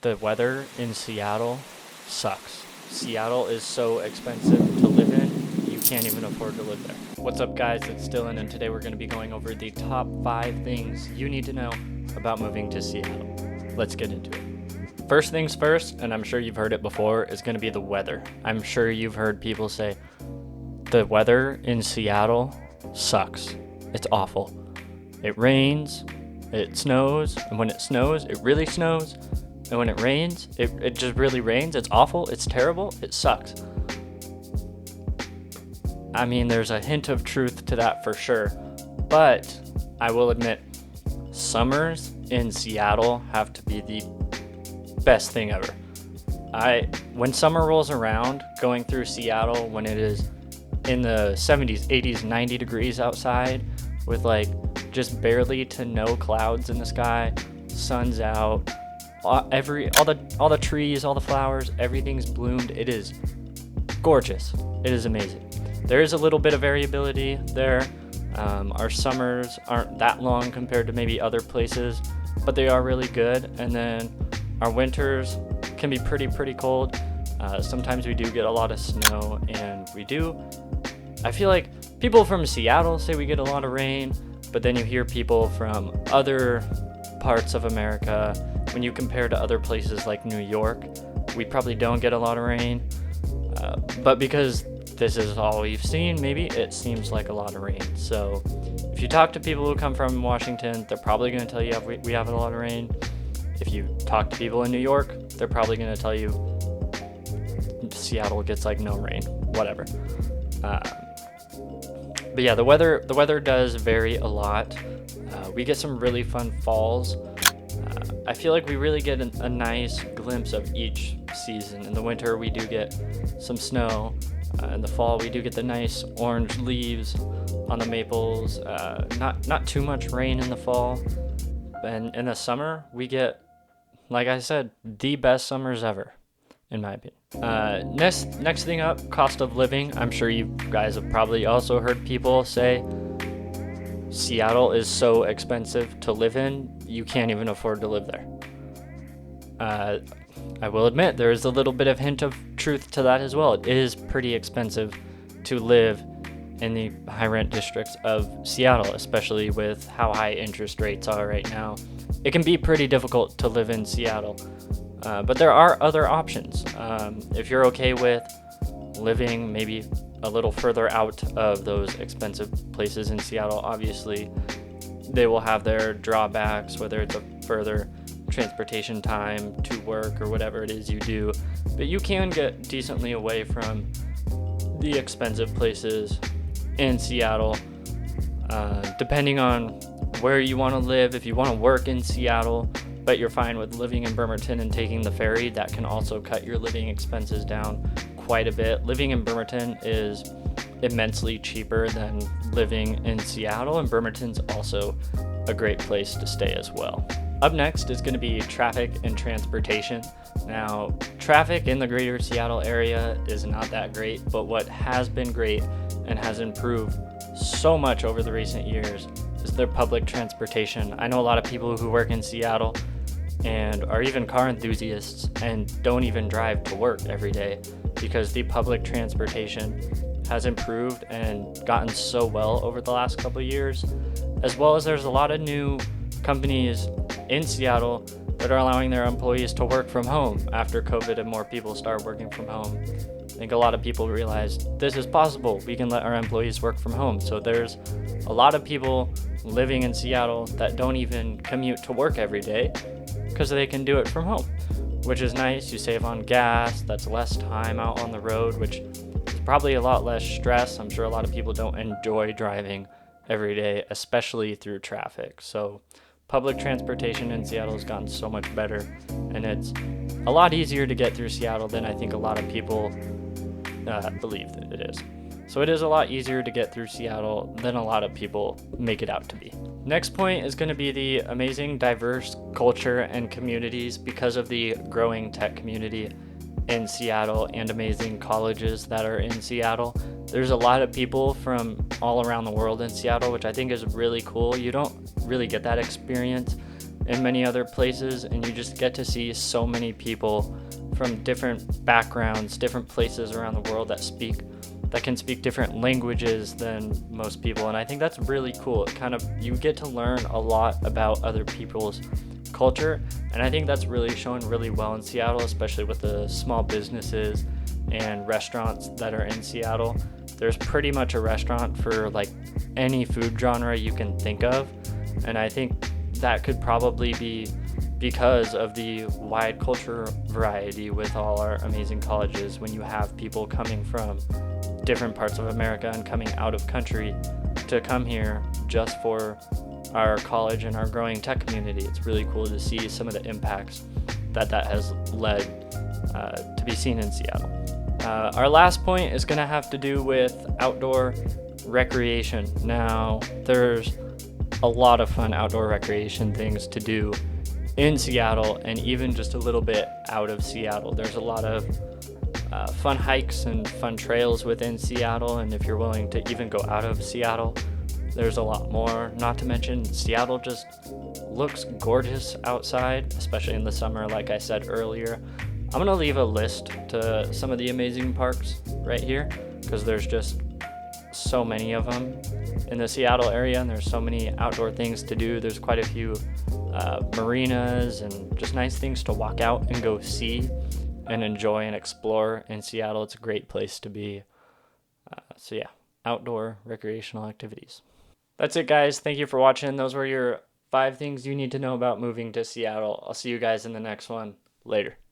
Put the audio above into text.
The weather in Seattle sucks. Seattle is so expensive to live in, you can't even afford to live there. What's up, guys? It's Dylan, and today we're going to be going over the top 5 things you need to know about moving to Seattle. Let's get into it. First things first, and I'm sure you've heard it before, is going to be the weather. I'm sure you've heard people say, the weather in Seattle sucks. It's awful. It rains, it snows, and when it snows, it really snows. And when it rains, it just really rains. It's awful. It's terrible. It sucks. I mean, there's a hint of truth to that for sure. But I will admit, summers in Seattle have to be the best thing ever. When summer rolls around, going through Seattle, when it is in the 70s, 80s, 90 degrees outside, with like just barely to no clouds in the sky, sun's out, all the trees, all the flowers, everything's bloomed. It is gorgeous. It is amazing. There is a little bit of variability there. Our summers aren't that long compared to maybe other places, but they are really good. And then our winters can be pretty cold. Sometimes we do get a lot of snow, and I feel like people from Seattle say we get a lot of rain, but then you hear people from other parts of America, when you compare to other places like New York, we probably don't get a lot of rain. But because this is all we've seen, maybe it seems like a lot of rain. So if you talk to people who come from Washington, they're probably going to tell you we have a lot of rain. If you talk to people in New York, they're probably going to tell you Seattle gets like no rain, whatever. But yeah, the weather does vary a lot. We get some really fun falls. I feel like we really get a nice glimpse of each season. In the winter, we do get some snow. In the fall, we do get the nice orange leaves on the maples. Not too much rain in the fall. And in the summer, we get, like I said, the best summers ever, in my opinion. Next thing up, cost of living. I'm sure you guys have probably also heard people say Seattle is so expensive to live in, you can't even afford to live there. I will admit there is a little bit of hint of truth to that as well. It is pretty expensive to live in the high rent districts of Seattle, especially with how high interest rates are right now. It can be pretty difficult to live in Seattle, but there are other options. If you're okay with living maybe a little further out of those expensive places in Seattle, obviously they will have their drawbacks, whether it's a further transportation time to work or whatever it is you do, but you can get decently away from the expensive places in Seattle, depending on where you want to live. If you want to work in Seattle but you're fine with living in Bremerton and taking the ferry, that can also cut your living expenses down quite a bit. Living in Bremerton is immensely cheaper than living in Seattle, and Bremerton's also a great place to stay as well. Up next is going to be traffic and transportation. Now, traffic in the greater Seattle area is not that great, but what has been great and has improved so much over the recent years is their public transportation. I know a lot of people who work in Seattle and are even car enthusiasts and don't even drive to work every day because the public transportation has improved and gotten so well over the last couple of years, as well as there's a lot of new companies in Seattle that are allowing their employees to work from home after COVID and more people start working from home. I think a lot of people realized this is possible. We can let our employees work from home. So there's a lot of people living in Seattle that don't even commute to work every day because they can do it from home, which is nice. You save on gas. That's less time out on the road, which is probably a lot less stress. I'm sure a lot of people don't enjoy driving every day, especially through traffic. So public transportation in Seattle has gotten so much better, and it's a lot easier to get through Seattle than I think a lot of people believe that it is. So it is a lot easier to get through Seattle than a lot of people make it out to be. Next point is going to be the amazing diverse culture and communities because of the growing tech community in Seattle and amazing colleges that are in Seattle. There's a lot of people from all around the world in Seattle, which I think is really cool. You don't really get that experience in many other places, and you just get to see so many people from different backgrounds, different places around the world that can speak different languages than most people. And I think that's really cool. You get to learn a lot about other people's culture, and I think that's really shown really well in Seattle, especially with the small businesses and restaurants that are in Seattle. There's pretty much a restaurant for like any food genre you can think of, and I think that could probably be because of the wide culture variety with all our amazing colleges. When you have people coming from different parts of America and coming out of country to come here just for our college and our growing tech community, it's really cool to see some of the impacts that has led to be seen in Seattle. Our last point is going to have to do with outdoor recreation. Now, there's a lot of fun outdoor recreation things to do in Seattle, and even just a little bit out of Seattle. There's a lot of fun hikes and fun trails within Seattle, and if you're willing to even go out of Seattle, there's a lot more. Not to mention, Seattle just looks gorgeous outside, especially in the summer, like I said earlier. I'm going to leave a list to some of the amazing parks right here, because there's just so many of them in the Seattle area, and there's so many outdoor things to do. There's quite a few marinas and just nice things to walk out and go see and enjoy and explore in Seattle. It's a great place to be. So yeah, outdoor recreational activities. That's it, guys. Thank you for watching. Those were your 5 things you need to know about moving to Seattle. I'll see you guys in the next one. Later.